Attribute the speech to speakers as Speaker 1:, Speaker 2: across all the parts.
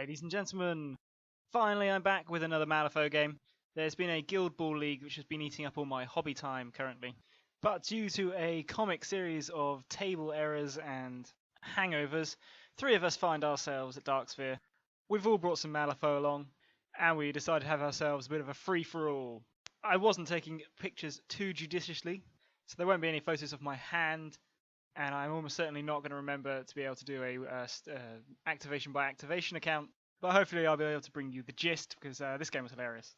Speaker 1: Ladies and gentlemen, finally I'm back with another Malifaux game. There's been a Guild Ball League which has been eating up all my hobby time currently. But due to a comic series of table errors and hangovers, three of us find ourselves at Darksphere. We've all brought some Malifaux along, and we decided to have ourselves a bit of a free-for-all. I wasn't taking pictures too judiciously, so there won't be any photos of my hand, and I'm almost certainly not going to remember to be able to do a activation by activation account, but hopefully I'll be able to bring you the gist, because this game was hilarious.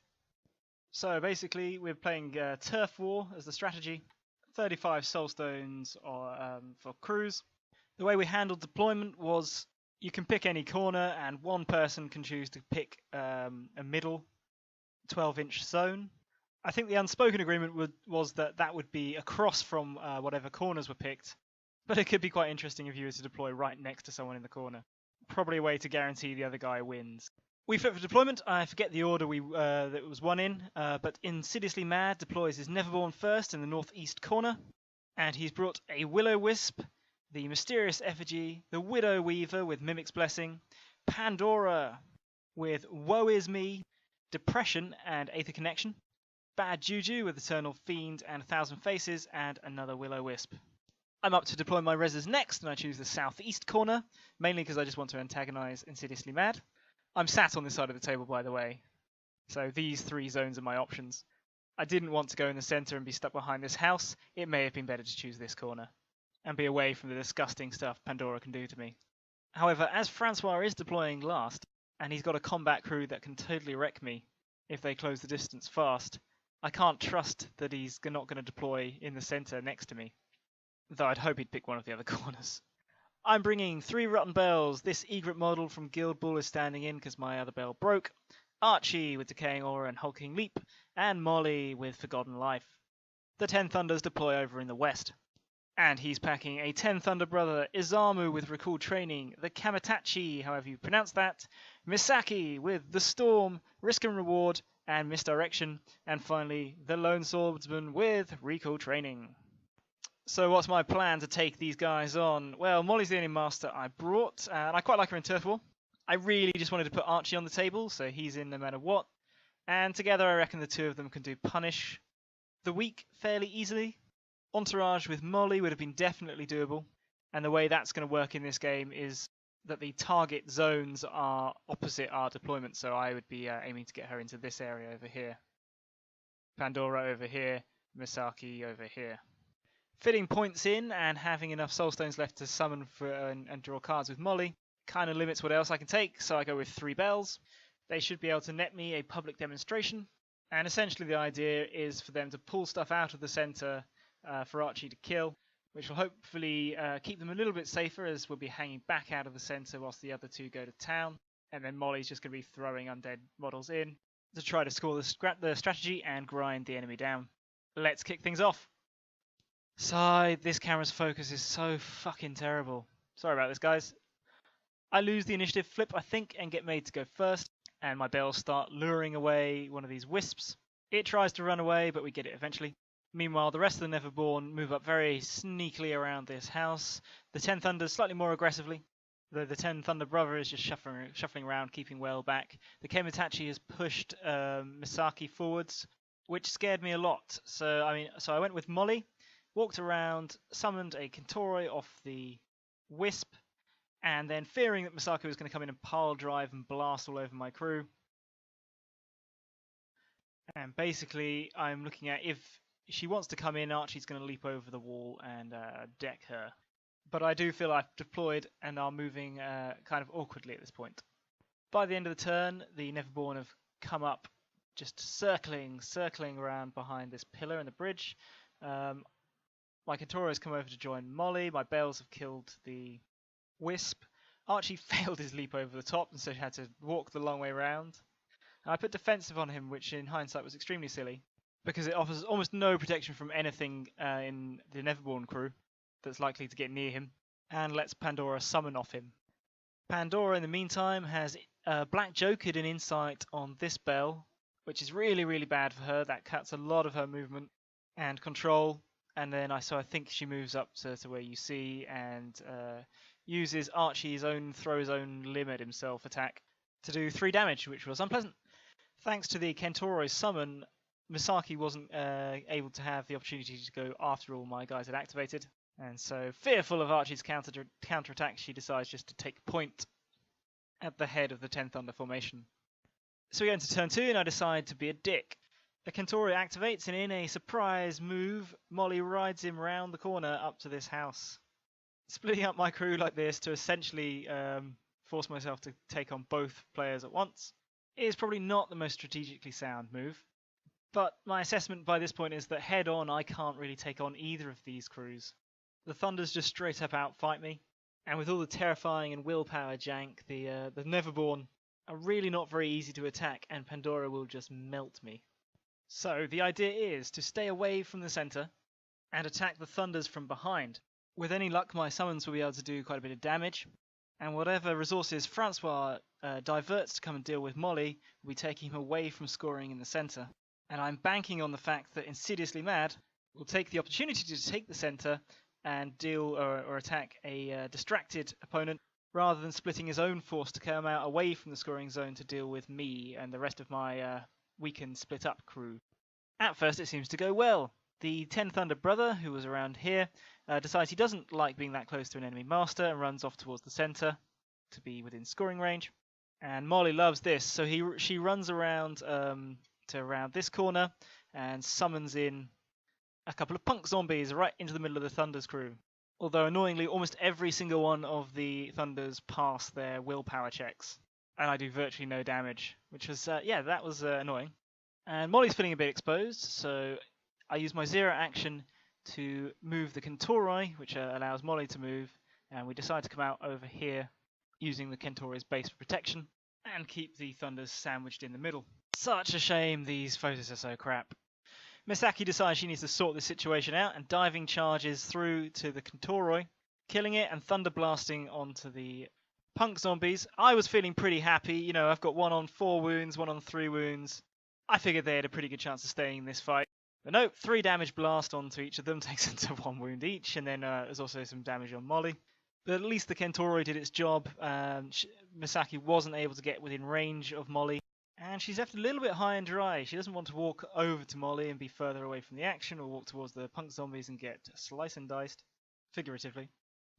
Speaker 1: So basically we're playing Turf War as the strategy, 35 soulstones for crews. The way we handled deployment was you can pick any corner and one person can choose to pick a middle 12-inch zone. I think the unspoken agreement was that would be across from whatever corners were picked, but it could be quite interesting if you were to deploy right next to someone in the corner. Probably a way to guarantee the other guy wins. We flip for deployment. I forget the order that was won in, but Insidiously Mad deploys his Neverborn first in the northeast corner, and he's brought a Will-O-Wisp, the Mysterious Effigy, the Widow Weaver with Mimic's Blessing, Pandora with Woe Is Me, Depression and Aether Connection, Bad Juju with Eternal Fiend and 1,000 Faces, and another Will-O-Wisp. I'm up to deploy my Resurrs next, and I choose the southeast corner, mainly because I just want to antagonize Insidiously Mad. I'm sat on this side of the table, by the way, so these three zones are my options. I didn't want to go in the center and be stuck behind this house. It may have been better to choose this corner and be away from the disgusting stuff Pandora can do to me. However, as Francois is deploying last, and he's got a combat crew that can totally wreck me if they close the distance fast, I can't trust that he's not going to deploy in the center next to me, though I'd hope he'd pick one of the other corners. I'm bringing 3 Rotten Bells. This Egret model from Guild Ball is standing in because my other bell broke, Archie with Decaying Aura and Hulking Leap, and Molly with Forgotten Life. The 10 Thunders deploy over in the west. And he's packing a 10 Thunder Brother, Izamu with Recall Training, the Kamitachi, however you pronounce that, Misaki with the Storm, Risk and Reward, and Misdirection, and finally the Lone Swordsman with Recall Training. So what's my plan to take these guys on? Well, Molly's the only master I brought, and I quite like her in Turf War. I really just wanted to put Archie on the table, so he's in no matter what. And together I reckon the two of them can do Punish the weak fairly easily. Entourage with Molly would have been definitely doable, and the way that's going to work in this game is that the target zones are opposite our deployment, so I would be aiming to get her into this area over here. Pandora over here, Misaki over here. Fitting points in and having enough soulstones left to summon and draw cards with Molly kind of limits what else I can take, so I go with 3 bells. They should be able to net me a public demonstration, and essentially the idea is for them to pull stuff out of the center for Archie to kill, which will hopefully keep them a little bit safer, as we'll be hanging back out of the center whilst the other two go to town, and then Molly's just going to be throwing undead models in to try to score the strategy and grind the enemy down. Let's kick things off. Side, this camera's focus is so fucking terrible. Sorry about this, guys. I lose the initiative flip, I think, and get made to go first, and my bells start luring away one of these wisps. It tries to run away, but we get it eventually. Meanwhile, the rest of the Neverborn move up very sneakily around this house. The 10 Thunders slightly more aggressively, though the 10 Thunder Brother is just shuffling around, keeping well back. The Kamitachi has pushed Misaki forwards, which scared me a lot. So I went with Molly. Walked around, summoned a Kentoi off the Wisp, and then fearing that Misaki was going to come in and pile drive and blast all over my crew. And basically, I'm looking at if she wants to come in, Archie's going to leap over the wall and deck her. But I do feel I've deployed and are moving kind of awkwardly at this point. By the end of the turn, the Neverborn have come up, just circling around behind this pillar in the bridge. My Kentoro has come over to join Molly. My bells have killed the Wisp. Archie failed his leap over the top, and so he had to walk the long way around. I put defensive on him, which in hindsight was extremely silly, because it offers almost no protection from anything in the Neverborn crew that's likely to get near him, and lets Pandora summon off him. Pandora, in the meantime, has Black Jokered an insight on this bell, which is really, really bad for her. That cuts a lot of her movement and control. And then I think she moves up to where you see and uses Archie's own throw his own limb at himself attack to do 3 damage, which was unpleasant. Thanks to the Kentoro's summon, Misaki wasn't able to have the opportunity to go after all my guys had activated, and so, fearful of Archie's counterattack, she decides just to take point at the head of the 10 Thunder formation. So we go into turn 2, and I decide to be a dick. The Kentoro activates, and in a surprise move, Molly rides him round the corner up to this house. Splitting up my crew like this to essentially force myself to take on both players at once is probably not the most strategically sound move, but my assessment by this point is that head-on I can't really take on either of these crews. The Thunders just straight up outfight me, and with all the terrifying and willpower jank, the Neverborn are really not very easy to attack, and Pandora will just melt me. So the idea is to stay away from the centre and attack the Thunders from behind. With any luck, my summons will be able to do quite a bit of damage, and whatever resources Francois diverts to come and deal with Molly will be taking him away from scoring in the centre. And I'm banking on the fact that Insidiously Mad will take the opportunity to take the centre and deal or attack a distracted opponent, rather than splitting his own force to come out away from the scoring zone to deal with me and the rest of my weakened split up crew. At first it seems to go well. The 10 Thunder brother, who was around here, decides he doesn't like being that close to an enemy master and runs off towards the centre to be within scoring range. And Molly loves this, so she runs around to around this corner and summons in a couple of punk zombies right into the middle of the Thunder's crew. Although annoyingly, almost every single one of the Thunders pass their willpower checks, and I do virtually no damage, which was, that was annoying. And Molly's feeling a bit exposed, so I use my 0 action to move the Kentoroi, which allows Molly to move, and we decide to come out over here using the Kentoroi's base for protection, and keep the Thunders sandwiched in the middle. Such a shame these photos are so crap. Misaki decides she needs to sort this situation out, and diving charges through to the Kentoroi, killing it and thunder blasting onto the punk zombies. I was feeling pretty happy, I've got one on 4 wounds, one on 3 wounds. I figured they had a pretty good chance of staying in this fight. But no, 3 damage blast onto each of them takes them to 1 wound each, and then there's also some damage on Molly. But at least the Kentoroi did its job. Misaki wasn't able to get within range of Molly, and she's left a little bit high and dry. She doesn't want to walk over to Molly and be further away from the action, or walk towards the punk zombies and get slice and diced, figuratively.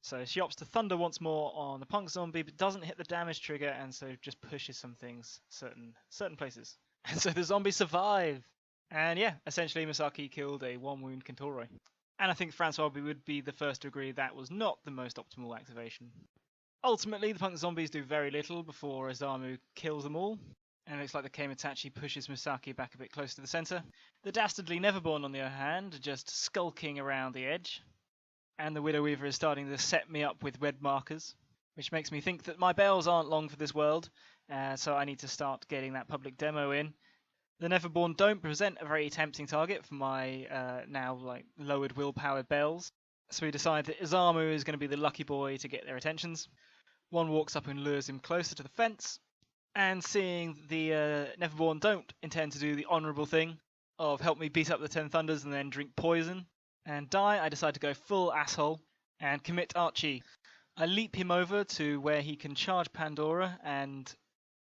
Speaker 1: So she opts to thunder once more on the punk zombie, but doesn't hit the damage trigger, and so just pushes some things certain places. And so the zombies survive. And yeah, essentially Misaki killed a 1 wound Kentoroi. And I think Francois would be the first to agree that was not the most optimal activation. Ultimately, the punk zombies do very little before Osamu kills them all, and it looks like the Keimitachi pushes Misaki back a bit closer to the centre. The dastardly Neverborn, on the other hand, are just skulking around the edge, and the Widow Weaver is starting to set me up with red markers, which makes me think that my bells aren't long for this world, so I need to start getting that public demo in. The Neverborn don't present a very tempting target for my now lowered willpower bells, so we decide that Osamu is going to be the lucky boy to get their attentions. One walks up and lures him closer to the fence, and seeing the Neverborn don't intend to do the honourable thing of help me beat up the 10 Thunders and then drink poison and die, I decide to go full asshole and commit Archie. I leap him over to where he can charge Pandora and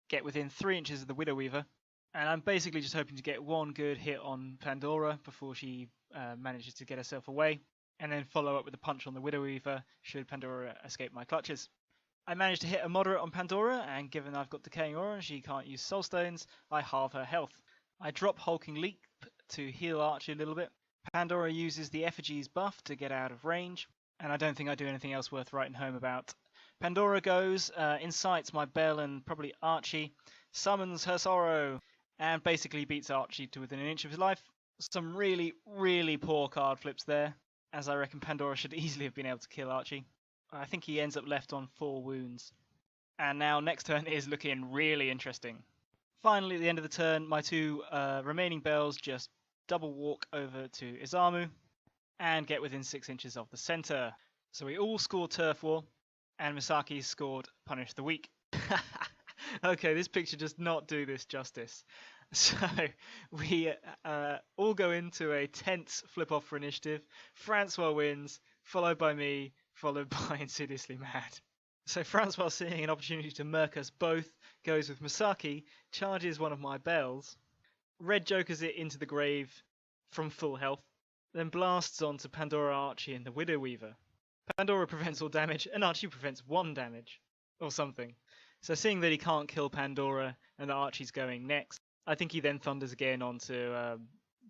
Speaker 1: get within 3 inches of the Widow Weaver. And I'm basically just hoping to get one good hit on Pandora before she manages to get herself away, and then follow up with a punch on the Widow Weaver should Pandora escape my clutches. I managed to hit a moderate on Pandora, and given I've got Decaying Aura and she can't use Soul Stones, I halve her health. I drop Hulking Leap to heal Archie a little bit. Pandora uses the Effigy's buff to get out of range, and I don't think I do anything else worth writing home about. Pandora goes, incites my Bell and probably Archie, summons her Sorrow, and basically beats Archie to within an inch of his life. Some really, really poor card flips there, as I reckon Pandora should easily have been able to kill Archie. I think he ends up left on 4 wounds. And now next turn is looking really interesting. Finally, at the end of the turn, my 2 remaining bells just double walk over to Osamu and get within 6 inches of the centre. So we all scored Turf War, and Misaki scored Punish the Weak. Okay, this picture does not do this justice. So we all go into a tense flip-off for initiative. Francois wins, followed by me, followed by Insidiously Mad. So Francois, seeing an opportunity to murk us both, goes with Masaki, charges one of my bells, red jokers it into the grave from full health, then blasts onto Pandora, Archie, and the Widow Weaver. Pandora prevents all damage, and Archie prevents 1 damage, or something. So seeing that he can't kill Pandora, and that Archie's going next, I think he then thunders again onto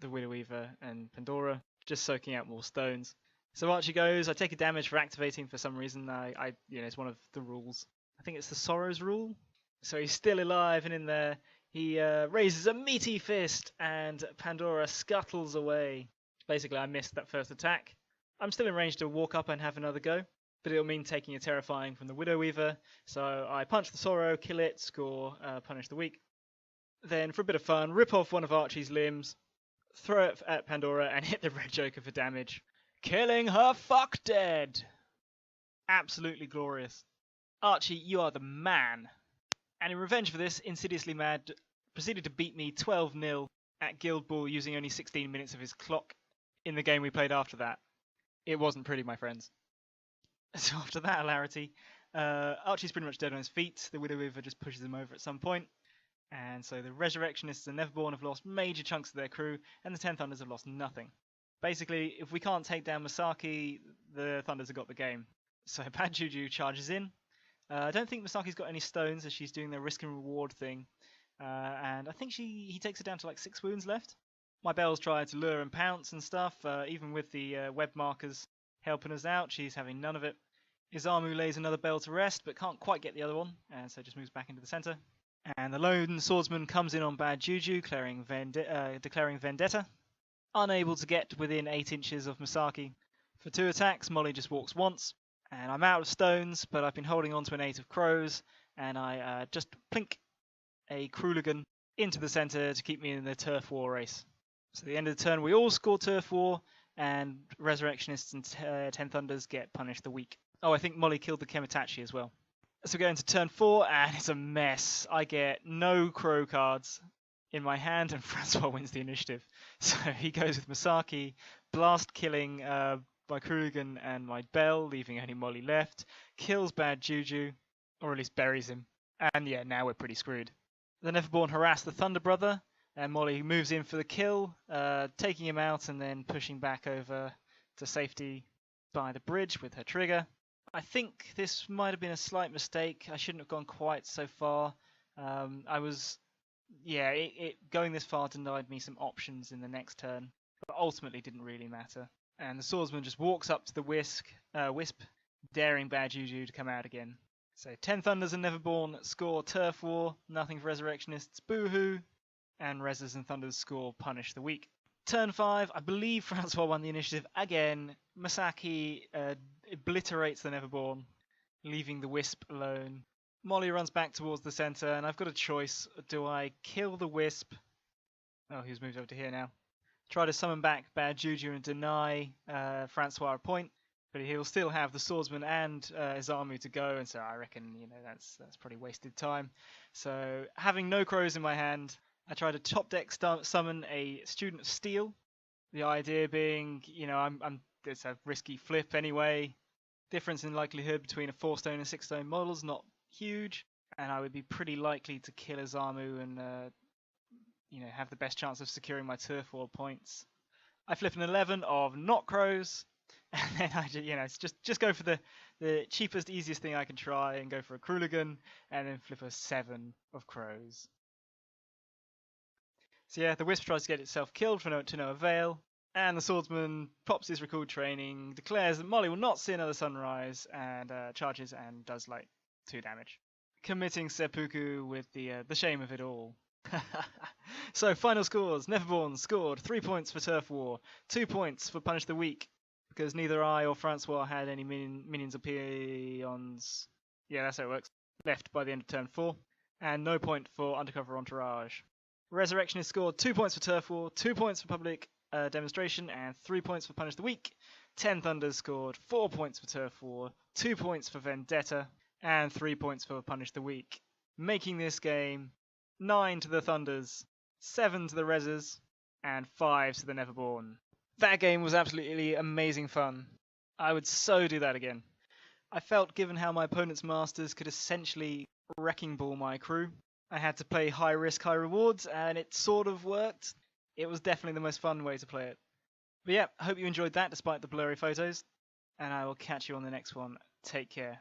Speaker 1: the Widow Weaver and Pandora, just soaking out more stones. So Archie goes, I take a damage for activating for some reason, it's one of the rules. I think it's the Sorrows rule. So he's still alive and in there. He raises a meaty fist and Pandora scuttles away. Basically, I missed that first attack. I'm still in range to walk up and have another go, but it'll mean taking a terrifying from the Widow Weaver. So I punch the Sorrow, kill it, score, punish the weak. Then, for a bit of fun, rip off one of Archie's limbs, throw it at Pandora and hit the red joker for damage. Killing her fuck dead! Absolutely glorious. Archie, you are the man. And in revenge for this, Insidiously Mad proceeded to beat me 12-0 at Guild Ball using only 16 minutes of his clock in the game we played after that. It wasn't pretty, my friends. So after that hilarity, Archie's pretty much dead on his feet. The Widow Weaver just pushes him over at some point. And so the Resurrectionists and Neverborn have lost major chunks of their crew, and the 10 Thunders have lost nothing. Basically, if we can't take down Masaki, the Thunders have got the game. So Bad Juju charges in. I don't think Masaki's got any stones as she's doing the risk and reward thing. And I think he takes her down to like 6 wounds left. My bells try to lure and pounce and stuff, even with the web markers helping us out. She's having none of it. Izamu lays another bell to rest, but can't quite get the other one, and so just moves back into the center. And the lone swordsman comes in on Bad Juju, declaring vendetta. Unable to get within 8 inches of Masaki. For 2 attacks, Molly just walks once, and I'm out of stones, but I've been holding on to an 8 of crows, and I just plink a Kruligan into the center to keep me in the turf war race. So at the end of the turn, we all score turf war, and Resurrectionists and 10 Thunders get punished the weak. Oh, I think Molly killed the Kemitachi as well. So we go into turn 4, and it's a mess. I get no crow cards in my hand, and Francois wins the initiative. So he goes with Masaki, blast killing my Kruligan and my Bell, leaving only Molly left, kills Bad Juju, or at least buries him. And yeah, now we're pretty screwed. The Neverborn harass the Thunder Brother, and Molly moves in for the kill, taking him out and then pushing back over to safety by the bridge with her trigger. I think this might have been a slight mistake. I shouldn't have gone quite so far. Going this far denied me some options in the next turn, but ultimately didn't really matter. And the swordsman just walks up to the wisp, daring Bad Juju to come out again. So 10 Thunders and Neverborn score turf war, nothing for Resurrectionists, boohoo, and Resurrs and Thunders score punish the weak. Turn 5, I believe Francois won the initiative again. Masaki obliterates the Neverborn, leaving the wisp alone. Molly runs back towards the center, and I've got a choice. Do I kill the wisp? Oh, he's moved over to here now. Try to summon back Bad Juju and deny Francois a point, but he'll still have the swordsman and Izamu to go, and so I reckon that's pretty wasted time. So having no crows in my hand, I try to top deck summon a Student of Steel. The idea being, it's a risky flip anyway. Difference in likelihood between a 4-stone and 6-stone model is not huge, and I would be pretty likely to kill Izamu and have the best chance of securing my turf war points. I flip an 11 of not crows, and then I just go for the cheapest, easiest thing I can try and go for a Kruligan, and then flip a 7 of crows. So yeah, the wisp tries to get itself killed to no avail, and the swordsman pops his recalled training, declares that Molly will not see another sunrise, and charges and does 2 damage, committing seppuku with the shame of it all. So final scores: Neverborn scored 3 points for turf war, 2 points for punish the weak, because neither I or Francois had any minions or peons. Yeah, that's how it works. Left by the end of turn 4, and no point for undercover entourage. Resurrectionist scored 2 points for turf war, 2 points for public demonstration, and 3 points for punish the weak. 10 Thunders scored 4 points for turf war, 2 points for vendetta, and 3 points for punish the weak, making this game 9 to the Thunders, 7 to the Resurrs, and 5 to the Neverborn. That game was absolutely amazing fun. I would so do that again. I felt given how my opponent's masters could essentially wrecking ball my crew, I had to play high risk, high rewards, and it sort of worked. It was definitely the most fun way to play it. But yeah, I hope you enjoyed that despite the blurry photos, and I will catch you on the next one. Take care.